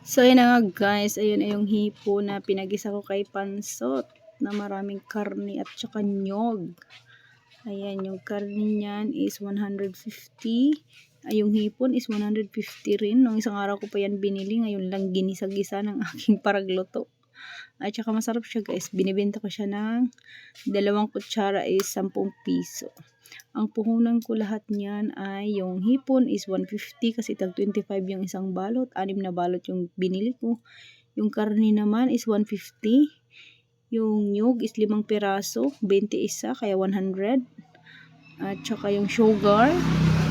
So, ayan na nga guys. Ayun ay yung hipo na pinagisa ko kay pansot na maraming karne at saka nyog. Ayan, yung karne niyan is 150. Ay, yung hipon is 150 rin. Nung isang araw ko pa yan binili. Ngayon lang ginisa-gisa ng aking paragluto. At saka masarap siya guys. Binibenta ko siya ng 2 kutsara is 10 piso. Ang puhunan ko lahat niyan ay yung hipon is 150 kasi tag 25 yung isang balot. 6 na balot yung binili ko. Yung karne naman is 150. Yung nyug is 5 piraso. 20 isa kaya 100. At saka yung sugar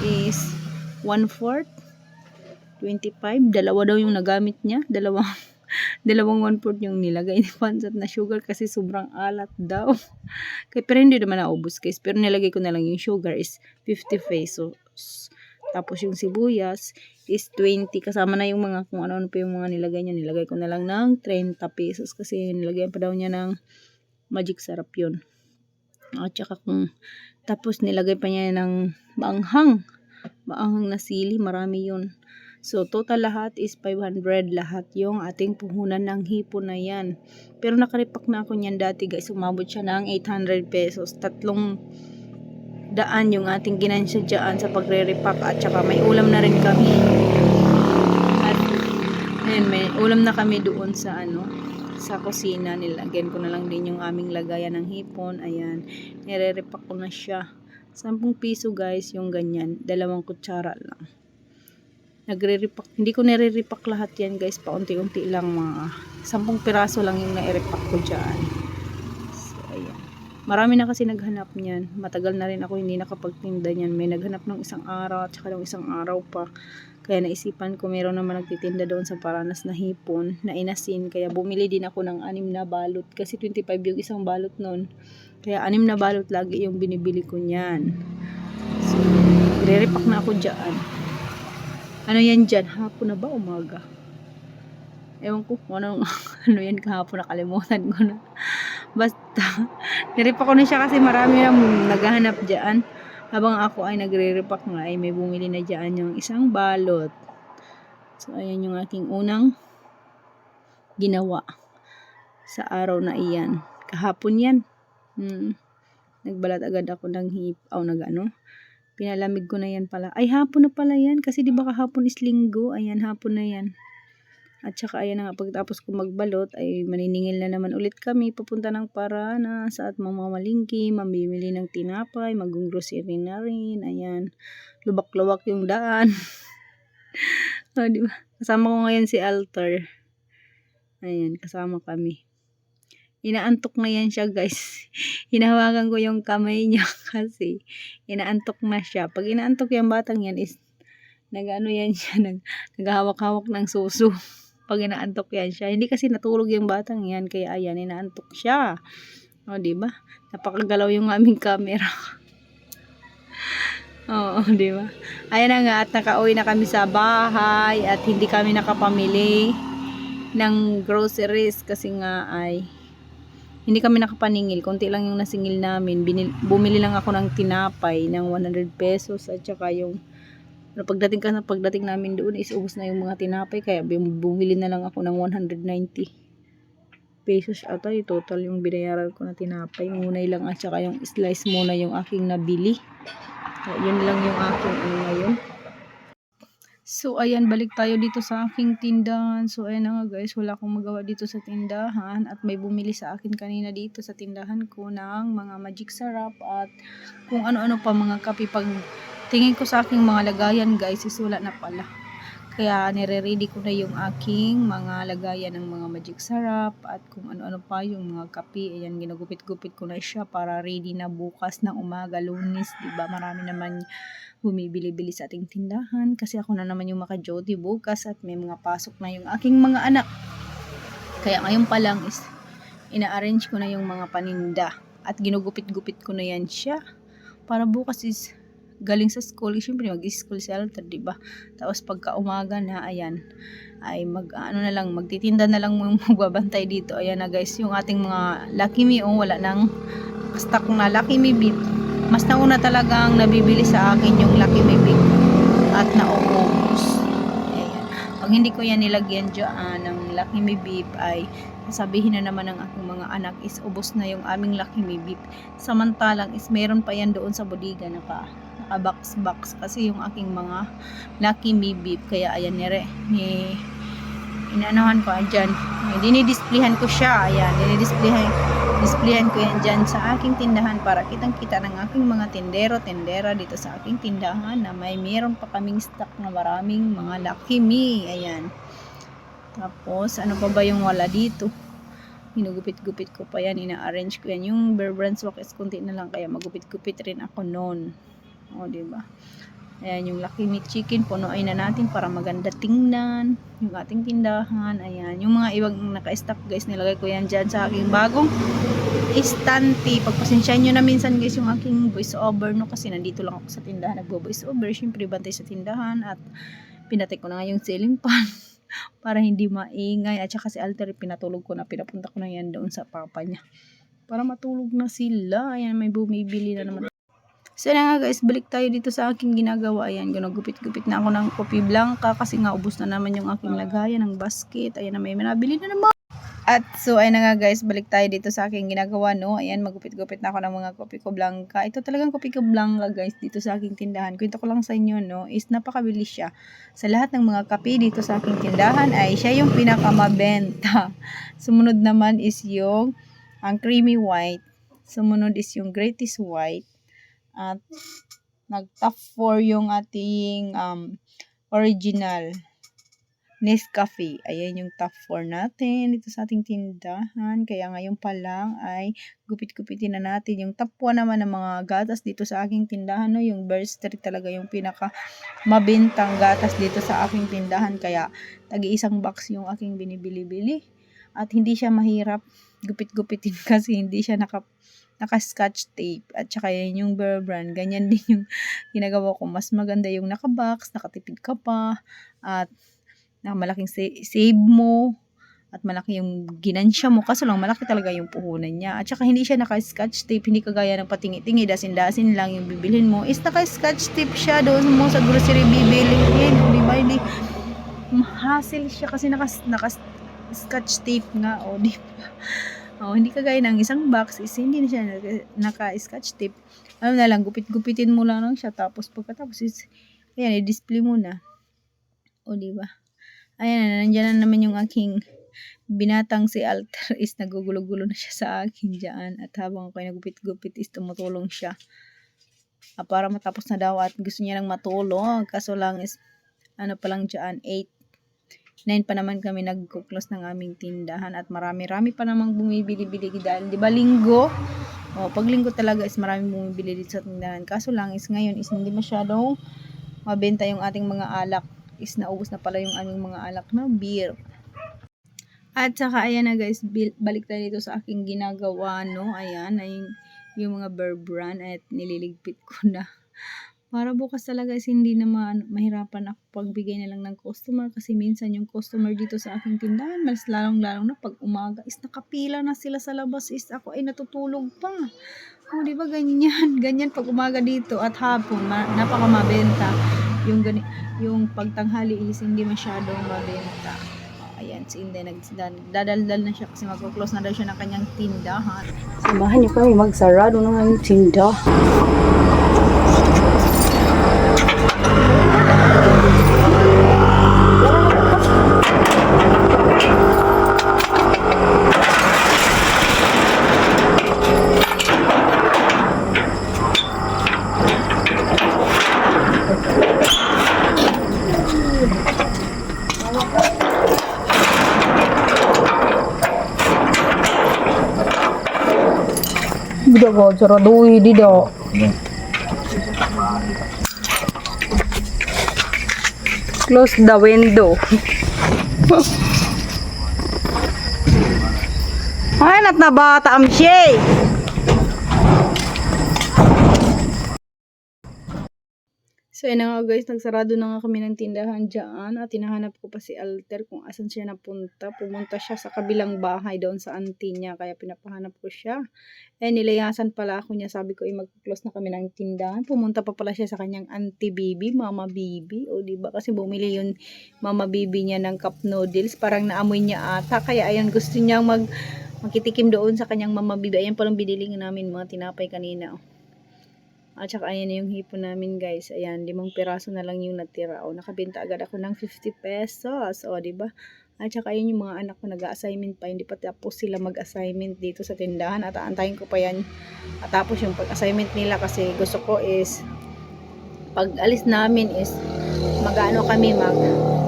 is 1/4. 25. Dalawa daw yung nagamit niya. Dalawang 1/4 yung nilagay ni pansot na sugar kasi sobrang alat daw. Kaya pero hindi naman naubos guys. Pero nilagay ko na lang yung sugar is 50 pesos. Tapos yung sibuyas is 20. Kasama na yung mga kung ano-ano pa yung mga nilagay niya. Nilagay ko na lang ng 30 pesos kasi nilagyan pa daw niya ng magic sarap yun. At saka tapos nilagay pa niya ng maanghang na sili. Marami yun. So, total lahat is 500 lahat yung ating puhunan ng hipon na yan. Pero nakaripak na ako niyan dati guys. Umabot siya ng 800 pesos. 300 yung ating ginansya dyan sa pagre-repack. At saka may ulam na rin kami. At ayun, may ulam na kami doon sa sa kusina. Nilagyan ko na lang din yung aming lagayan ng hipon. Ayan. Nire-repack ko na siya. 10 piso guys yung ganyan. 2 kutsara lang. Nagre-repack. Hindi ko nire-repack lahat yan guys. Paunti-unti lang mga 10 piraso lang yung nai-repack ko dyan. So, ayan. Marami na kasi naghanap niyan. Matagal na rin ako hindi nakapagtinda niyan. May naghanap ng isang araw at saka ng isang araw pa. Kaya naisipan ko meron naman nagtitinda doon sa Paranas na hipon na inasin. Kaya bumili din ako ng 6 na balot. Kasi 25 yung isang balot noon. Kaya 6 na balot lagi yung binibili ko niyan. So, nagre-repack na ako dyan. Ano yan dyan? Hapon na ba? Umaga? Ewan ko kung ano yan kahapon. Nakalimutan ko na. Basta, niripak ko na siya kasi marami na naghahanap dyan. Habang ako ay nagre-repack nga ay may bumili na dyan yung isang balot. So, ayan yung aking unang ginawa sa araw na iyan. Kahapon yan. Nagbalat agad ako ng pinalamig ko na yan pala. Ay, hapon na pala yan. Kasi di ba kahapon is linggo. Ayan, hapon na yan. At saka ayan na nga, pagtapos ko magbalot, ay maniningil na naman ulit kami. Papunta ng Paranas at mamamalingki, mamimili ng tinapay, mag-grocery na rin. Ayan, lubak-lubak yung daan. O, di ba? Kasama ko ngayon si Alter. Ayan, kasama kami. Inaantok na yan siya guys. Hinahawakan ko yung kamay niya kasi inaantok na siya. Pag inaantok yung batang yan is yan siya, naghahawak-hawak ng suso. Pag inaantok yan siya. Hindi kasi natulog yung batang yan kaya ayan, inaantok siya. O, diba? Napakagalaw yung aming camera. Oo, diba? Ayan na nga at nakauwi na kami sa bahay at hindi kami nakapamili ng groceries kasi nga ay hindi kami nakapaningil. Konti lang yung nasingil namin. Bumili lang ako ng tinapay ng 100 pesos at saka yung pagdating namin doon is ubos na yung mga tinapay kaya bumili na lang ako ng 190 pesos ata yung total yung binayaran ko na tinapay. Ngunay lang at saka yung slice muna yung aking nabili. Kaya yun lang yung aking ngayon. So, ayan, balik tayo dito sa aking tindahan. So, ayan na nga guys, wala akong magawa dito sa tindahan. At may bumili sa akin kanina dito sa tindahan ko ng mga magic sarap at kung ano-ano pa mga kape. Pag tingin ko sa aking mga lagayan guys, is wala na pala. Kaya nire-ready ko na yung aking mga lagayan ng mga magic sarap at kung ano-ano pa yung mga kape. Ayan, ginagupit-gupit ko na siya para ready na bukas ng umaga, Lunes. Diba? Marami naman bumibili-bili sa ating tindahan kasi ako na naman yung maka-duty bukas at may mga pasok na yung aking mga anak. Kaya ngayon pa lang is ina-arrange ko na yung mga paninda at ginugupit-gupit ko na yan siya para bukas is galing sa school. Siyempre mag-school si Alter, diba? Tapos pagka umaga na, ayan, ay magtitinda na lang yung magbabantay dito. Ayan na guys, yung ating mga Lucky Me, wala nang stock na Lucky Me beef. Mas nauna talagang nabibili sa akin yung Lucky Me beef at nauubos. Ayan. Pag hindi ko yan nilagyan dyan ng Lucky Me beef ay sabihin na naman ng aking mga anak is ubos na yung aming Lucky Me beef. Samantalang is meron pa yan doon sa bodega naka-box kasi yung aking mga Lucky Me beef. Kaya ayan inaanohan ko dyan. Dinidisplayhan ko siya. Ayan, displayhan ko yan dyan sa aking tindahan para kitang-kita ng aking mga tendera dito sa aking tindahan na meron pa kaming stock na maraming mga Lucky Me. Ayan. Tapos, ano pa ba yung wala dito? Hinugupit-gupit ko pa yan. Ina-arrange ko yan. Yung Bear Brands wax konti na lang kaya magupit-gupit rin ako noon. O, diba? Ayan, yung Lucky Me chicken, punuin na natin para maganda tingnan yung ating tindahan. Ayan, yung mga ibang naka-stock guys, nilagay ko yan dyan sa aking bagong istante. Pagpasensyahan nyo na minsan guys yung aking voice over, no? Kasi nandito lang ako sa tindahan, nagbo-voice over. Siyempre, bantay sa tindahan at pinatay ko na nga yung ceiling fan para hindi maingay. At saka si Alter, pinatulog ko na, pinapunta ko na yan doon sa papa niya para matulog na sila. Ayan, may bumibili na naman. So na nga guys, balik tayo dito sa aking ginagawa. Ayan, ginagupit-gupit na ako ng kopi blanca kasi nga ubos na naman yung aking lagayan ng basket. Ayan na, may nabili na naman. At so ayun na nga guys, balik tayo dito sa aking ginagawa, no. Ayan, magupit-gupit na ako ng mga kopi ko blanca. Ito talagang kopi ko blanca guys dito sa aking tindahan. Kwento ko lang sa inyo, no, is napakabilis siya. Sa lahat ng mga kape dito sa aking tindahan ay siya yung pinakamabenta. Sumunod naman is yung ang creamy white. Sumunod is yung greatest white. At nag-top 4 yung ating original Nescafe. Ayan yung top 4 natin dito sa ating tindahan. Kaya ngayon pa lang ay gupit-gupitin na natin. Yung top 1 naman ng mga gatas dito sa aking tindahan. No? Yung Berster talaga yung pinaka mabintang gatas dito sa aking tindahan. Kaya tagi-isang box yung aking binibili-bili. At hindi siya mahirap gupit-gupitin kasi hindi siya naka-scotch tape. At saka yan yung Bear Brand. Ganyan din yung ginagawa ko. Mas maganda yung naka-box, nakatipid ka pa, at malaking save mo, at malaki yung ginansya mo. Kaso lang, malaki talaga yung puhunan niya. At saka hindi siya naka-scotch tape. Hindi kagaya ng patingi-tingi, dasin-dasin lang yung bibilhin mo. Is naka-scotch tape siya doon mo sa grocery bibilhin. Diba? Hindi hassle siya kasi naka-scotch tape nga. O, diba? Oh, hindi kagaya ng isang box is hindi na siya naka-scotch tape. Alam na lang, gupit-gupitin mo lang siya. Tapos pagkatapos is, ayan, i-display mo na. O, diba? Ayan, nandyan na naman yung aking binatang si Alter is nagugulo-gulo na siya sa akin dyan. At habang ako ay nagupit-gupit is tumutulong siya. Para matapos na daw at gusto niya nang matulog. Kaso lang is, ano pa lang dyan, 9 pa naman kami nag-close ng aming tindahan at marami-rami pa namang bumibili-bili dahil di ba linggo? Pag linggo talaga is maraming bumibili dito sa tindahan. Kaso lang is ngayon is hindi masyadong mabenta yung ating mga alak. Is naubos na pala yung aming mga alak na beer. At saka ayan na guys, balik tayo dito sa aking ginagawa, no. Ayan, ay yung mga Bear Brand at nililigpit ko na. Para bukas talaga is hindi na mahirapan ako pagbigay na lang ng customer kasi minsan yung customer dito sa aking tindahan mas lalong-lalong na pag umaga is nakapila na sila sa labas is ako ay natutulog pa. Di ba ganyan pag umaga dito at hapon napakamabenta. Yung pagtanghali is hindi masyadong mabenta. Ayan, si Inday nagdadaldal na siya kasi mag-close na daw siya ng kanyang tindahan. Samahan niyo kami magsarado ng aming tindahan. Tidak kok, cara duwi tidak. Close the window. Ay, na bata am siya. So, ayun na nga guys, nagsarado na nga kami ng tindahan dyan at hinahanap ko pa si Alter kung asan siya napunta. Pumunta siya sa kabilang bahay doon sa auntie niya, kaya pinapahanap ko siya. Eh, nilayasan pala ako niya, sabi ko mag-close na kami ng tindahan. Pumunta pa pala siya sa kanyang auntie Bibi, Mama Bibi. O diba kasi bumili yung Mama Bibi niya ng cup noodles, parang naamoy niya ata. Kaya ayun, gusto niya magkitikim doon sa kanyang Mama Bibi. Ayan palang binili namin mga tinapay kanina. At saka ayan na yung hipon namin guys. Ayan, 5 piraso na lang yung natira. O, nakabenta agad ako ng 50 pesos. O, diba? At saka ayan yung mga anak ko nag-assignment pa. Hindi pa tapos sila mag-assignment dito sa tindahan. At aantayin ko pa yan. At tapos yung pag-assignment nila kasi gusto ko is pag alis namin is mag-ano kami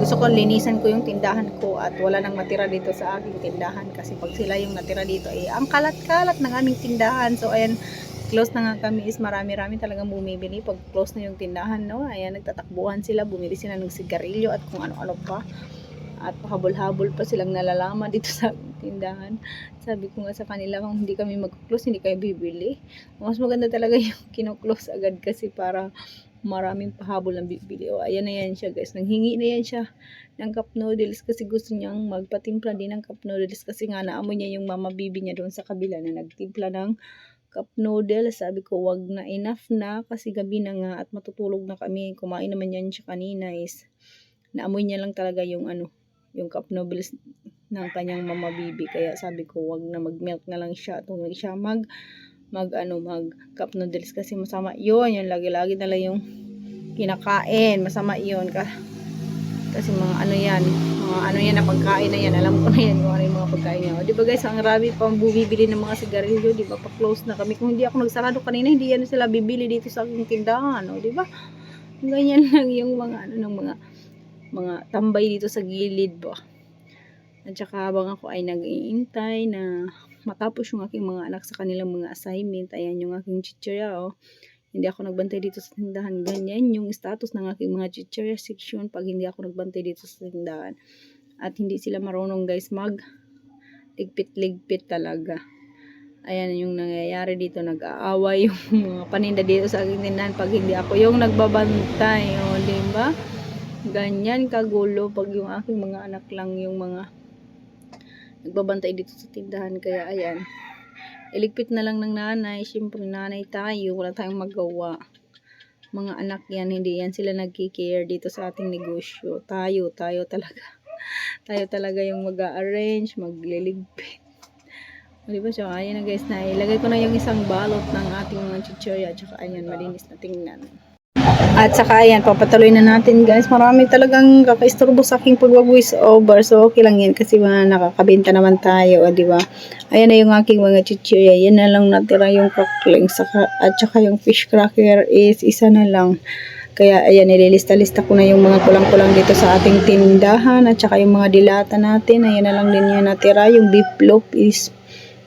gusto ko linisan ko yung tindahan ko at wala nang matira dito sa aking tindahan kasi pag sila yung natira dito ang kalat-kalat ng aming tindahan. So ayan, close na nga kami is marami-rami talagang bumibili pag close na yung tindahan, no? Ayan, nagtatakbuhan sila, bumili sila ng sigarilyo at kung ano-ano pa. At pahabol-habol pa silang nalalaman dito sa tindahan. Sabi ko nga sa kanila, kung hindi kami mag-close, hindi kayo bibili. Mas maganda talaga yung kino-close agad kasi para maraming pahabol ng bibili. O, ayan na yan siya guys. Nanghingi na yan siya ng cup noodles kasi gusto niyang magpatimpla din ng cup noodles kasi nga naamoy niya yung Mama Bibi niya doon sa kabila na nagtimpla ng cup noodles. Sabi ko wag na, enough na kasi gabi na nga at matutulog na kami. Kumain naman yan siya kanina is naamoy niya lang talaga yung yung cup noodles ng kanyang Mama Bibi. Kaya sabi ko wag na, mag-milk na lang siya. Tuloy siya mag cup noodles kasi masama yun. Yung lagi-lagi na lang yung kinakain. Masama yun kasi mga ano yan na pagkain na yan. Alam ko na yan kung ano yung mga pagkain niya. O, diba guys, ang rami pang bumibili ng mga sigarilyo. Diba, pa-close na kami. Kung hindi ako nagsarado kanina, hindi yan sila bibili dito sa aking tindahan. O, diba? Ganyan lang yung mga tambay dito sa gilid ba. At saka habang ako ay nag-iintay na matapos yung aking mga anak sa kanilang mga assignment. Ayan yung aking chichirya, o. Hindi ako nagbantay dito sa tindahan. Ganyan yung status ng aking mga chichirya section pag hindi ako nagbantay dito sa tindahan. At hindi sila marunong guys ligpit talaga. Ayan yung nangyayari dito. Nag-aaway yung mga paninda dito sa aking tindahan pag hindi ako yung nagbabantay. O, diba? Ganyan kagulo pag yung aking mga anak lang yung mga nagbabantay dito sa tindahan. Kaya ayan, iligpit na lang ng nanay. Siyempre nanay tayo, wala tayong magawa. Mga anak yan, hindi yan sila nagki-care dito sa ating negosyo. Tayo talaga. Tayo talaga yung mag-a-arrange, magliligpit. Diba? So ayan na guys, na ilagay ko na yung isang balot ng ating mga chichirya. At saka ayan, malinis na tingnan. At saka ayan, papatuloy na natin guys. Marami talagang kakaistorbo sa aking pag-voice over. So okay lang yan kasi mga nakakabenta naman tayo, di ba? Ayan na yung aking mga chichirya. Yan na lang natira yung crackling. At saka yung fish cracker is isa na lang. Kaya ayan, nililista-lista ko na yung mga kulang-kulang dito sa ating tindahan. At saka yung mga dilata natin. Ayan na lang din yan natira. Yung beef loaf is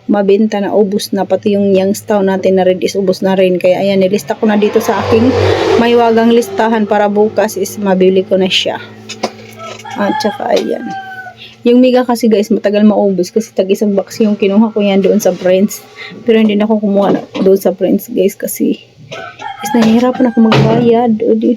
mabenta na, ubos na, pati yung Youngstown natin na red is ubos na rin. Kaya ayan, nilista ko na dito sa aking maywagang listahan para bukas is mabili ko na siya. At saka ayan, yung miga kasi guys matagal maubos kasi tag isang box yung kinuha ko yan doon sa Prince, pero hindi na ako kumuha doon sa Prince guys kasi is nahihirapan ako magbayad. O di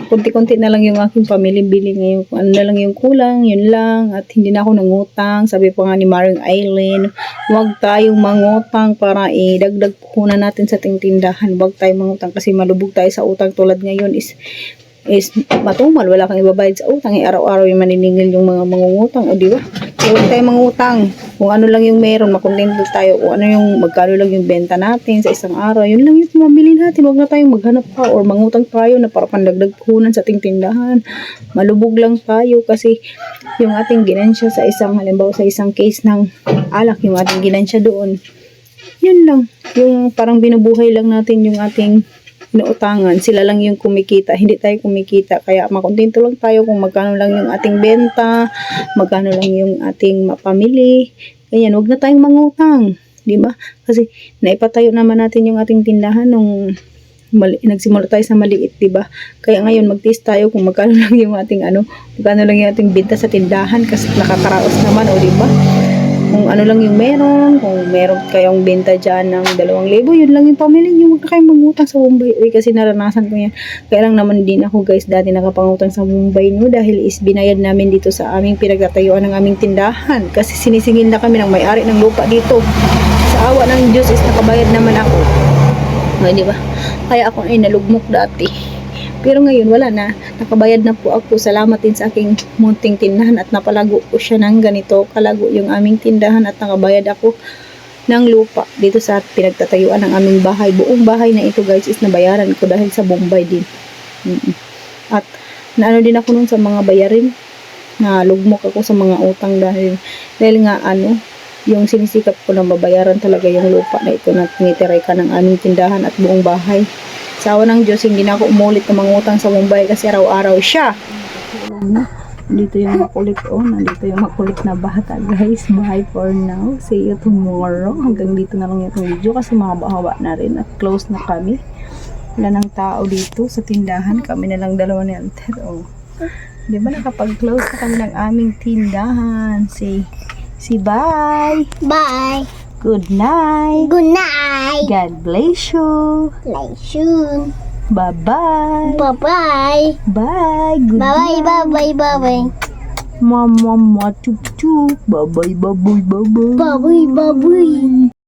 kunti-kunti na lang yung aking pamili-bili ngayon. Kung ano na lang yung kulang, yun lang. At hindi na ako nangutang. Sabi pa nga ni Maring Eileen, huwag tayong mangutang para idagdag puhunan natin sa tindahan. Huwag tayong mangutang kasi malubog tayo sa utang tulad ngayon is matumal. Wala kang ibabayad sa utang. Araw-araw yung maniningil yung mga mangungutang. O diba? Huwag tayong mangutang. Kung ano lang yung meron, makontento tayo. Kung ano yung magkano lang yung benta natin sa isang araw, yun lang yung mabili natin. Huwag na tayong maghanap pa or mangutang tayo na para pandagdag puhunan sa ating tindahan. Malubog lang tayo kasi yung ating ginansya sa isang, halimbawa sa isang case ng alak, yung ating ginansya doon, yun lang. Yung parang binubuhay lang natin yung ating inuutangan. Sila lang yung kumikita, hindi tayo kumikita. Kaya makontento lang tayo kung magkano lang yung ating benta, magkano lang yung ating mapamili. Ganyan, wag na tayong mangutang, di ba? Kasi naipatayo naman natin yung ating tindahan nung nagsimula tayo sa maliit, di ba? Kaya ngayon mag-test tayo kung magkano lang yung ating magkano lang yung ating benta sa tindahan kasi nakakaraos naman, o di ba? Kung ano lang yung meron, kung meron kayong benta dyan ng 2,000, yun lang yung pamili nyo. Huwag na kayong mangutang sa Bombay. Uy, kasi naranasan ko yan. Kaya lang naman din ako guys, dati nakapangutang sa Bombay no, dahil is binayad namin dito sa aming pinagtatayuan ng aming tindahan. Kasi sinisingil na kami ng may-ari ng lupa dito. Sa awa ng Diyos is nakabayad naman ako. Ay, di ba? Kaya ako ay nalugmok dati. Pero ngayon wala na, nakabayad na po ako. Salamat din sa aking munting tindahan at napalago ko siya ng ganito kalago yung aming tindahan at nakabayad ako ng lupa dito sa pinagtatayuan ng aming bahay. Buong bahay na ito guys is nabayaran ko dahil sa Bombay din. At naano din ako nun sa mga bayarin, na lugmok ako sa mga utang dahil nga yung sinisikap ko na mabayaran talaga yung lupa na ito na tinitiray ka ng aming tindahan at buong bahay. Sa awa ng Diyos, hindi na ako umulit ng mga utang sa Bombay kasi araw-araw siya. Dito yung makulit, nandito yung makulit na bata guys. Bye for now. See you tomorrow. Hanggang dito na lang yung video kasi mahaba-haba na rin at close na kami. Wala ng tao dito sa tindahan. Kami na lang dalawa ni Alter. Di ba nakapag-close na kami ng aming tindahan? Say bye. Bye. Good night. Good night. God bless you. Bless you. Bye-bye. Bye-bye. Bye. Good Bye-bye. Bye-bye. Bye-bye. Mama, chup chup. Bye-bye, bye-bye, bye-bye. Bye-bye. Bye-bye.